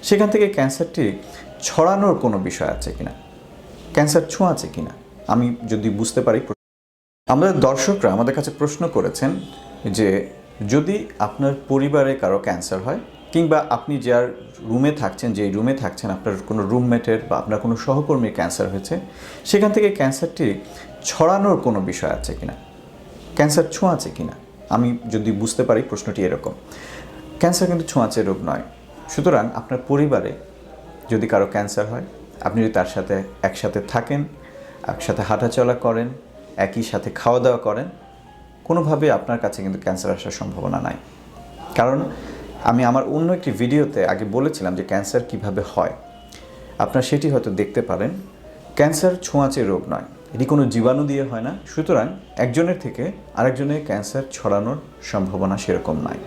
সেখান থেকে ক্যান্সারটি ছড়ানোর কোনো বিষয় আছে কিনা, ক্যান্সার ছোঁয়াচে কিনা আমি যদি বুঝতে পারি। আমাদের দর্শকরা আমাদের কাছে প্রশ্ন করেছেন যে যদি আপনার পরিবারে কারো ক্যান্সার হয় কিংবা আপনি যার রুমে থাকছেন, যেই রুমে থাকছেন আপনার কোনো রুমমেটের বা আপনার কোনো সহকর্মীর ক্যান্সার হয়েছে, সেখান থেকে ক্যান্সারটি ছড়ানোর কোনো বিষয় আছে কিনা, ক্যান্সার ছোঁয়াচে কিনা আমি যদি বুঝতে পারি। প্রশ্নটি এরকম। ক্যান্সার কিন্তু ছোঁয়াচে রোগ নয়। সুতরাং আপনার পরিবারে যদি কারো ক্যান্সার হয়, আপনি যদি তার সাথে একসাথে থাকেন, একসাথে হাঁটাচলা করেন, একই সাথে খাওয়া দাওয়া করেন, কোনোভাবে আপনার কাছে কিন্তু ক্যান্সার আসার সম্ভাবনা নাই। কারণ আমি আমার অন্য একটি ভিডিওতে আগে বলেছিলাম যে ক্যান্সার কিভাবে হয়, আপনারা সেটি হয়তো দেখতে পারেন। ক্যান্সার ছোঁয়াচে রোগ নয়, এটি কোনো জীবাণু দিয়ে হয় না। সুতরাং একজনের থেকে আরেকজনের ক্যান্সার ছড়ানোর সম্ভাবনা সেরকম নাই।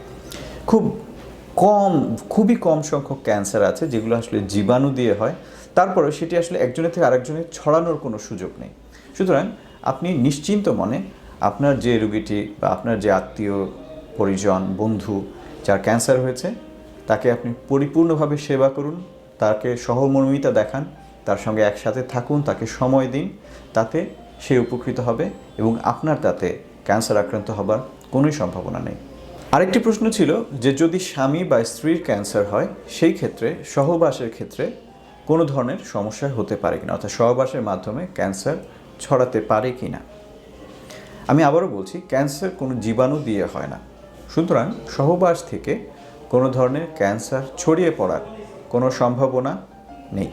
খুবই কম সংখ্যক ক্যান্সার আছে যেগুলো আসলে জীবাণু দিয়ে হয়, তারপরে সেটি আসলে একজনের থেকে আরেকজনের ছড়ানোর কোনো সুযোগ নেই। সুতরাং আপনি নিশ্চিন্ত মনে আপনার যে রোগীটি বা আপনার যে আত্মীয় পরিজন বন্ধু যার ক্যান্সার হয়েছে তাকে আপনি পরিপূর্ণভাবে সেবা করুন, তাকে সহমর্মিতা দেখান, তার সঙ্গে একসাথে থাকুন, তাকে সময় দিন, তাতে সে উপকৃত হবে এবং আপনার তাতে ক্যান্সার আক্রান্ত হবার কোনোই সম্ভাবনা নেই। আরেকটি প্রশ্ন ছিল যে যদি স্বামী বা স্ত্রীর ক্যান্সার হয় সেই ক্ষেত্রে সহবাসের ক্ষেত্রে কোনো ধরনের সমস্যা হতে পারে কিনা, অর্থাৎ সহবাসের মাধ্যমে ক্যান্সার ছড়াতে পারে কিনা। আমি আবারও বলছি, ক্যান্সার কোনো জীবাণু দিয়ে হয় না। সুতরাং সহবাস থেকে কোনো ধরনের ক্যান্সার ছড়িয়ে পড়ার কোনো সম্ভাবনা নেই।